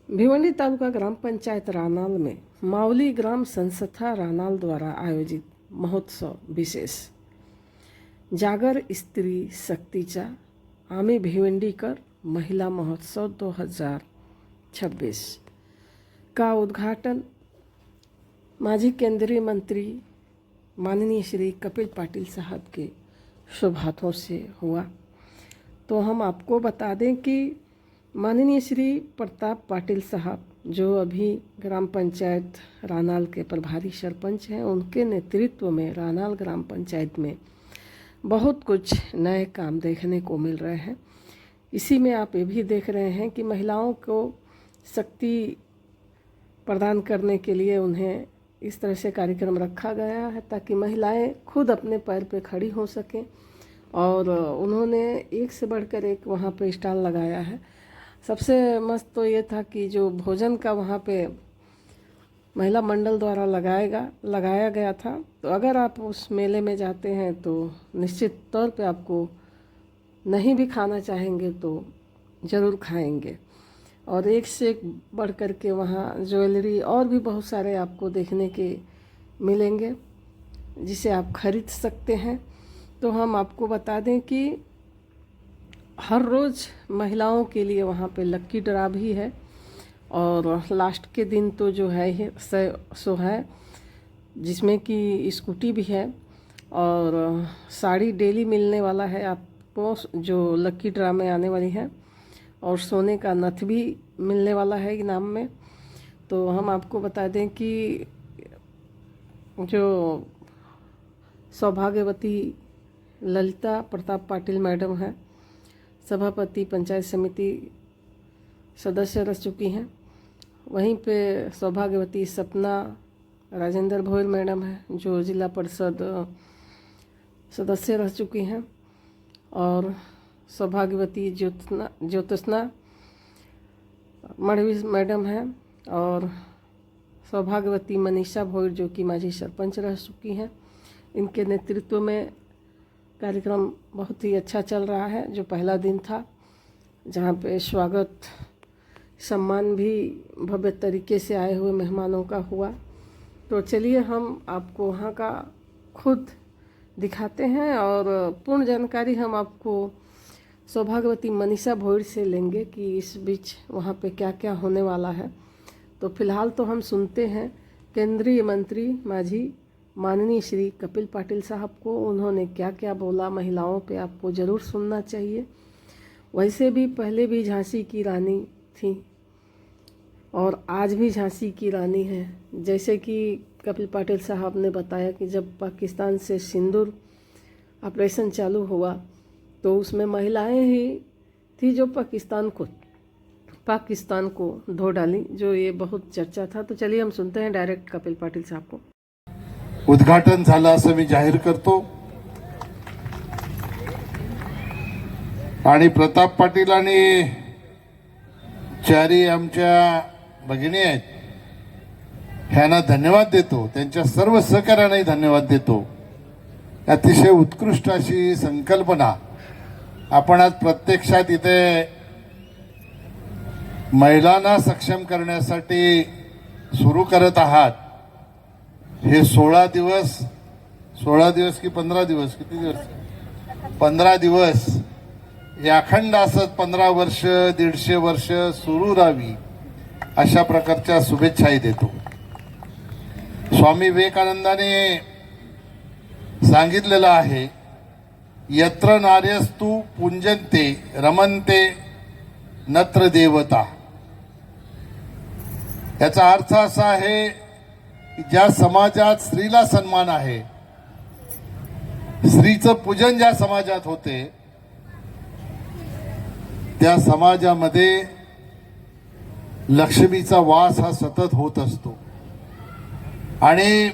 भिवंडी तालुका ग्राम पंचायत रानाल में मावली ग्राम संस्था रानाल द्वारा आयोजित महोत्सव विशेष जागर स्त्री शक्तीचा आम्ही भिवंडीकर महिला महोत्सव 2026 का उद्घाटन माजी केंद्रीय मंत्री माननीय श्री कपिल पाटिल साहब के शुभ हाथों से हुआ। तो हम आपको बता दें कि माननीय श्री प्रताप पाटिल साहब जो अभी ग्राम पंचायत रानाल के प्रभारी सरपंच हैं, उनके नेतृत्व में रानाल ग्राम पंचायत में बहुत कुछ नए काम देखने को मिल रहे हैं। इसी में आप ये भी देख रहे हैं कि महिलाओं को शक्ति प्रदान करने के लिए उन्हें इस तरह से कार्यक्रम रखा गया है ताकि महिलाएं खुद अपने पैर पे खड़ी हो सकें। और उन्होंने एक से बढ़कर एक वहाँ पे स्टॉल लगाया है। सबसे मस्त तो ये था कि जो भोजन का वहाँ पे महिला मंडल द्वारा लगाया गया था। तो अगर आप उस मेले में जाते हैं तो निश्चित तौर पे आपको नहीं भी खाना चाहेंगे तो ज़रूर खाएंगे। और एक से एक बढ़ कर के वहाँ ज्वेलरी और भी बहुत सारे आपको देखने के मिलेंगे जिसे आप खरीद सकते हैं। तो हम आपको बता दें कि हर रोज़ महिलाओं के लिए वहाँ पे लक्की ड्रा भी है और लास्ट के दिन तो जो है सो है जिसमें कि स्कूटी भी है और साड़ी डेली मिलने वाला है आपको जो लक्की ड्रा में आने वाली है, और सोने का नथ भी मिलने वाला है इनाम में। तो हम आपको बता दें कि जो सौभाग्यवती ललिता प्रताप पाटिल मैडम है, सभापति पंचायत समिति सदस्य रह चुकी हैं। वहीं पे सौभाग्यवती सपना राजेंद्र भोयर मैडम है जो जिला परिषद सदस्य रह चुकी हैं, और सौभाग्यवती ज्योत्सना मढ़वी मैडम है, और सौभाग्यवती मनीषा भोयर जो कि माजी सरपंच रह चुकी हैं। इनके नेतृत्व में कार्यक्रम बहुत ही अच्छा चल रहा है। जो पहला दिन था जहाँ पे स्वागत सम्मान भी भव्य तरीके से आए हुए मेहमानों का हुआ। तो चलिए हम आपको वहाँ का खुद दिखाते हैं और पूर्ण जानकारी हम आपको सौभाग्यवती मनीषा भोयर से लेंगे कि इस बीच वहाँ पे क्या क्या होने वाला है। तो फिलहाल तो हम सुनते हैं केंद्रीय मंत्री माजी माननीय श्री कपिल पाटिल साहब को, उन्होंने क्या क्या बोला महिलाओं पे आपको ज़रूर सुनना चाहिए। वैसे भी पहले भी झांसी की रानी थी और आज भी झांसी की रानी है। जैसे कि कपिल पाटिल साहब ने बताया कि जब पाकिस्तान से सिंदूर ऑपरेशन चालू हुआ तो उसमें महिलाएं ही थी जो पाकिस्तान को धो डाली, जो ये बहुत चर्चा था। तो चलिए हम सुनते हैं डायरेक्ट कपिल पाटिल साहब को। उद्घाटन झालं असं मी जाहीर करतो। आणि प्रताप पाटील आणि चारी आमच्या भगिनी आहेत, ह्यांना धन्यवाद देतो, त्यांच्या सर्व सहकार्यांनाही धन्यवाद देतो। अतिशय उत्कृष्ट अशी संकल्पना आपण आज प्रत्यक्षात इथे महिलांना सक्षम करण्यासाठी सुरू करत आहात। हे 16 दिवस की 15 दिवस, किती दिवस, 15 दिवस हे अखंड असत 15 वर्ष 150 वर्ष सुरू राहावी अशा प्रकारच्या शुभेच्छाही देतो। स्वामी विवेकानंदाने सांगितलेलं आहे, यत्र नार्यस्तु पुंजन्ते रमन्ते नत्र देवता। याचा अर्थ असा आहे की ज्या समाजात स्त्रीला सन्मान आहे, स्त्रीचं पूजन ज्या समाजात होते, त्या समाजामध्ये लक्ष्मीचा वास हा सतत होत असतो। आणि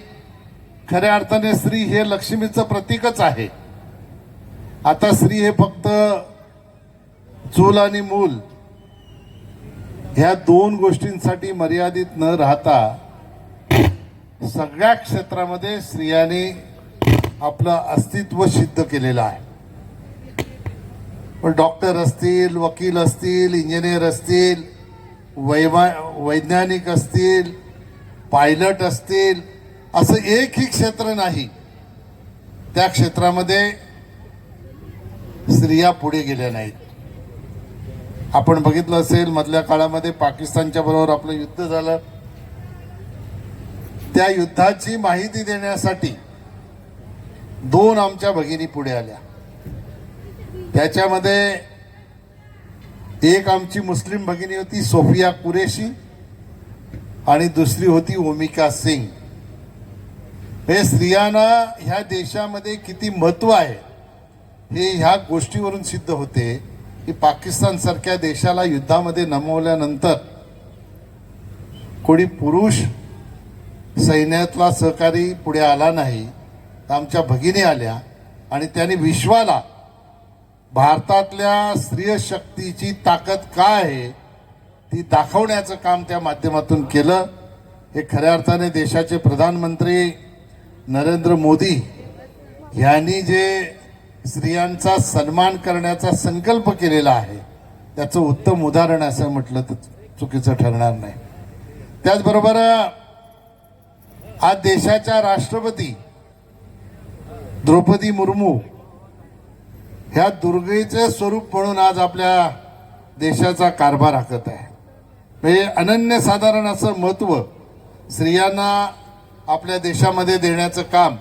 खऱ्या अर्थाने स्त्री हे लक्ष्मीचं प्रतीकच आहे। आता स्त्री हे फक्त चूल आणि मूल ह्या दोन गोष्टींसाठी मर्यादित न राहता सगळ्या क्षेत्रामध्ये स्त्रियांनी आपलं अस्तित्व सिद्ध केलेलं आहे। पण डॉक्टर असतील, वकील असतील, इंजिनियर असतील, वैज्ञानिक असतील, पायलट असतील, असं एकही क्षेत्र नाही त्या क्षेत्रामध्ये स्त्रिया पुढे गेल्या नाहीत. आपण बघितलं असेल मधल्या काळामध्ये पाकिस्तानच्या बरोबर आपलं युद्ध झालं. त्या युद्धाची माहिती देण्यासाठी 2 आमच्या भगिनी पुढे आल्या. त्याच्यामध्ये एक आमची मुस्लिम भगिनी होती सोफिया कुरेशी आणि दुसरी होती ओमिका सिंग. हे स्त्रियांना ह्या देशामध्ये किती महत्व आहे हे ह्या गोष्टीवरून सिद्ध होते की पाकिस्तान सारख्या देशाला युद्धामध्ये नमवल्यानंतर कोणी पुरुष सैन्यातला सहकारी पुढे आला नाही. आमच्या भगिनी आल्या आणि त्यांनी विश्वाला भारतातल्या स्त्रिय शक्तीची ताकद काय आहे ती दाखवण्याचं काम त्या माध्यमातून केलं. हे खऱ्या अर्थाने देशाचे प्रधानमंत्री नरेंद्र मोदी यांनी जे स्त्रियांचा सन्मान करण्याचा संकल्प केलेला आहे त्याचं उत्तम उदाहरण असं म्हटलं तर चुकीचं ठरणार नाही. त्याचबरोबर आज देशाच्या राष्ट्रपती द्रौपदी मुर्मू ह्या दुर्गेचे स्वरूप म्हणून आज आपल्या देशाचा कारभार आखत आहे. म्हणजे अनन्यसाधारण असं महत्त्व स्त्रियांना आपल्या देशामध्ये देण्याचं काम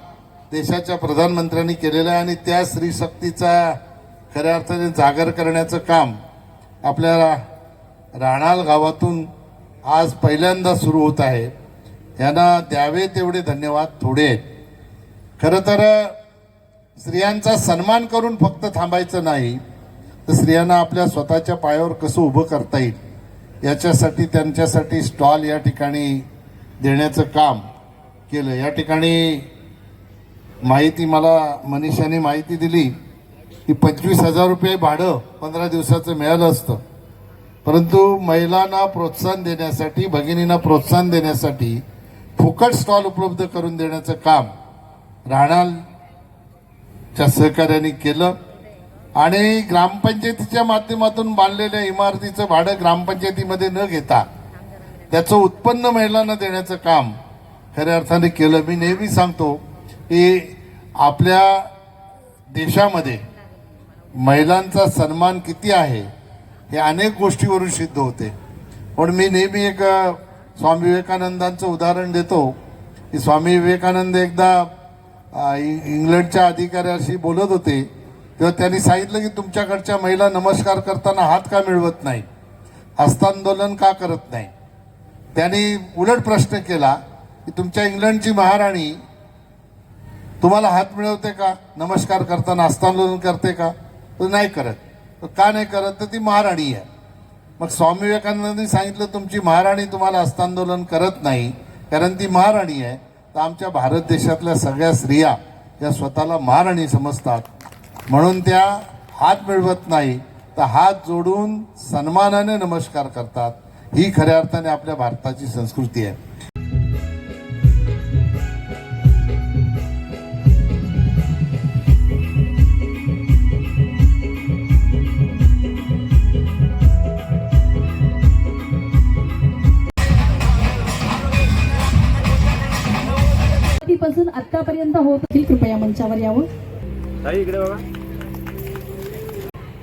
देशाच्या प्रधानमंत्र्यांनी केलेलं आहे आणि त्या स्त्री शक्तीचा खऱ्या अर्थाने जागर करण्याचं काम आपल्या राणाल गावातून आज पहिल्यांदा सुरू होत आहे. यांना द्यावे तेवढे धन्यवाद थोडे आहेत. खरं तर स्त्रियांचा सन्मान करून फक्त थांबायचं नाही तर स्त्रियांना आपल्या स्वतःच्या पायावर कसं उभं करता येईल याच्यासाठी त्यांच्यासाठी स्टॉल या ठिकाणी देण्याचं काम केलं. या ठिकाणी माहिती मला मनीषाने माहिती दिली की 25,000 रुपये भाडं 15 दिवसाचं मिळालं असतं, परंतु महिलांना प्रोत्साहन देण्यासाठी, भगिनींना प्रोत्साहन देण्यासाठी फुकट स्टॉल उपलब्ध करून देण्याचं काम राणालच्या सहकार्याने केलं. आणि ग्रामपंचायतीच्या माध्यमातून बांधलेल्या इमारतीचं भाडं ग्रामपंचायतीमध्ये न घेता त्याचं उत्पन्न महिलांना देण्याचं काम खऱ्या अर्थाने केलं. मी नेहमी सांगतो की आपल्या देशामध्ये महिलांचा सन्मान किती आहे हे अनेक गोष्टीवरून सिद्ध होते. पण मी नेहमी एक स्वामी विवेकानंदांचं उदाहरण देतो की स्वामी विवेकानंद एकदा इंग्लंडच्या अधिकाऱ्याशी बोलत होते तेव्हा त्यांनी सांगितलं की तुमच्याकडच्या महिला नमस्कार करताना हात का मिळवत नाही, हस्तांदोलन का करत नाही. त्यांनी उलट प्रश्न केला की तुमच्या इंग्लंडची महाराणी तुम्हाला हात मिळवते का, नमस्कार करताना हस्तांदोलन करते का? तो नाही करत. का नाही करत? तर ती महाराणी आहे. मग स्वामी विवेकानंदांनी सांगितलं तुमची महाराणी तुम्हाला हस्तांदोलन करत नाही कारण ती महाराणी आहे. तर आमच्या भारत देशातल्या सगळ्या स्त्रिया या स्वतःला महाराणी समजतात म्हणून त्या हात मिळवत नाही तर हात जोडून सन्मानाने नमस्कार करतात. ही खऱ्या अर्थाने आपल्या भारताची संस्कृती आहे. पासून आतापर्यंत होत असतील कृपया मंचावर यावं.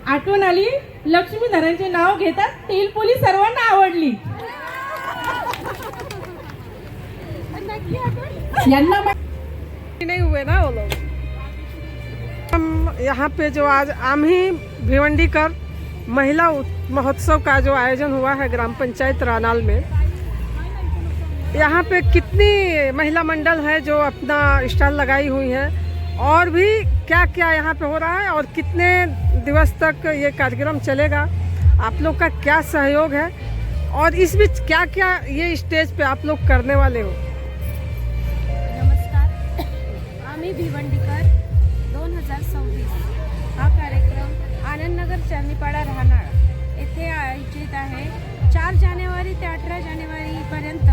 आठवण आली लक्ष्मीधरांचे नाव घेतात तेल पोळी सर्वांना आवडली. यांना नहीं हुए ना वो लोग. हम यहाँ पे जो आज आम्ही भिवंडीकर महिला महोत्सव का जो आयोजन हुआ है ग्राम पंचायत रानाल में, यहाँ पे कितनी महिला मंडल है जो अपना स्टॉल लगाई हुई है और भी क्या क्या यहाँ पे हो रहा है और कितने दिवस तक ये कार्यक्रम चलेगा, आप लोग का क्या सहयोग है और इस बीच क्या क्या ये स्टेज पे आप लोग करने वाले हो. नमस्कार, आम्ही भिवंडीकर 2026 हा कार्यक्रम आनंदनगर चरणीपाडा राहणार येथे आयोजित आहे. 4 जानेवारी ते 18 जानेवारीपर्यंत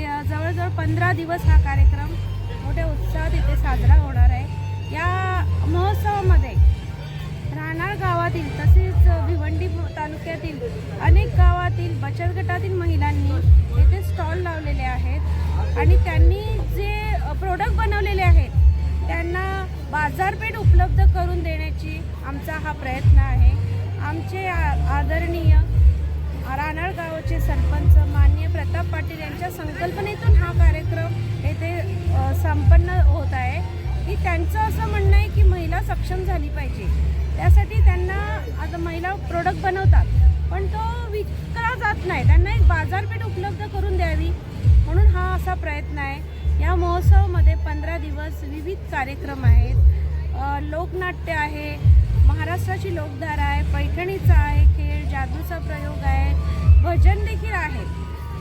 जवळजवळ 15 दिवस हा कार्यक्रम मोठ्या उत्साहात इथे साजरा होणार आहे. या महोत्सवामध्ये राहणार गावातील तसेच भिवंडी तालुक्यातील अनेक गावातील बचत गटातील महिलांनी येथे स्टॉल लावलेले आहेत आणि त्यांनी जे प्रोडक्ट बनवलेले आहेत त्यांना बाजारपेठ उपलब्ध करून देण्याची आमचा हा प्रयत्न आहे. आमचे आदरणीय राहणार गावाचे सरपंच माननीय प्रताप पाटील यांच्या संकल्पनेतून हा कार्यक्रम येथे संपन्न होत आहे की त्यांचं असं म्हणणं आहे की महिला सक्षम झाली पाहिजे. त्यासाठी त्यांना आता महिला प्रोडक्ट बनवतात पण तो विकला जात नाही, त्यांना एक बाजारपेठ उपलब्ध करून द्यावी म्हणून हा असा प्रयत्न आहे. या महोत्सवामध्ये 15 दिवस विविध कार्यक्रम आहेत. लोकनाट्य आहे, महाराष्ट्राची लोकधारा आहे, पैठणीचा आहे खेळ, जादूचा प्रयोग आहे, भजन देखील आहे.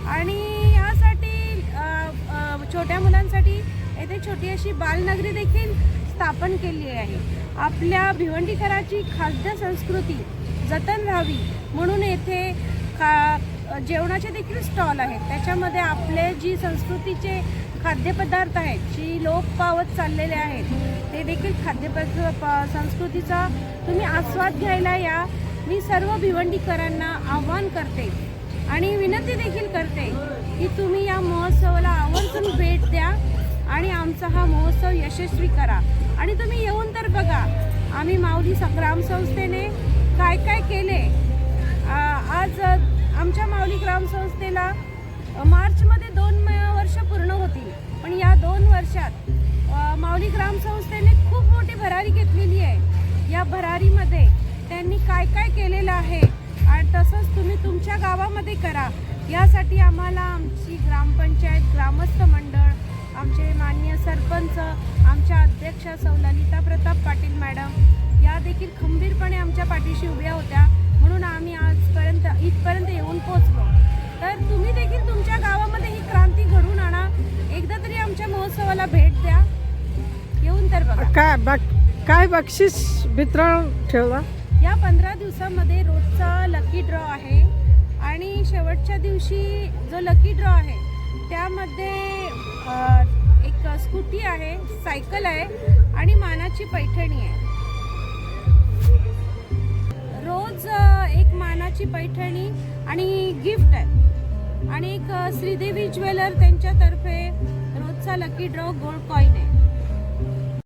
आणि यासाठी छोट्या मुलांसाठी येथे छोटी अशी बालनगरी देखील स्थापन केली आहे. आपल्या भिवंडीकराची खाद्य संस्कृती जतन राहावी म्हणून येथे जेवणाचे देखील स्टॉल आहेत. त्याच्यामध्ये आपले जी संस्कृतीचे खाद्यपदार्थ आहेत जी लोप पावत चाललेले आहेत ते देखील संस्कृतीचा तुम्ही आस्वाद घ्यायला या. मी सर्व भिवंडीकरांना आवाहन करते आणि विनंती देखील करते की तुम्ही या महोत्सवाला आवर्जून भेट द्या आणि आमचा हा महोत्सव यशस्वी करा. आणि तुम्ही येऊन तर बघा आम्ही माऊली ग्रामसंस्थेने काय काय केले. आज आमच्या माऊली ग्रामसंस्थेला मार्चमध्ये 2 वर्ष पूर्ण होतील पण या 2 वर्षात माऊली ग्रामसंस्थेने खूप मोठी भरारी घेतलेली आहे. या भरारीमध्ये त्यांनी काय काय केलेलं आहे आणि तसंच तुम्ही तुमच्या गावामध्ये करा. यासाठी आम्हाला आमची ग्रामपंचायत, ग्रामस्थ मंडळ, आमचे माननीय सरपंच, आमच्या अध्यक्षा सौ ललिता प्रताप पाटील मॅडम या देखील खंबीरपणे आमच्या पाठीशी उभ्या होत्या म्हणून आम्ही आजपर्यंत इथपर्यंत येऊन पोहोचलो. तर तुम्ही देखील तुमच्या गावामध्ये ही क्रांती घडवून आणा. एकदा तरी आमच्या महोत्सवाला भेट द्या, येऊन तर बघा. काय बक्षीस वितरण ठेवला? या 15 दिवसामध्ये रोजचा लकी ड्रॉ आहे आणि शेवटच्या दिवशी जो लकी ड्रॉ आहे त्यामध्ये एक स्कूटी आहे, सायकल आहे आणि मानाची पैठणी आहे. रोज एक मानाची पैठणी आणि गिफ्ट आहे आणि एक श्रीदेवी ज्वेलर त्यांच्यातर्फे रोजचा लकी ड्रॉ गोल्ड कॉईन आहे.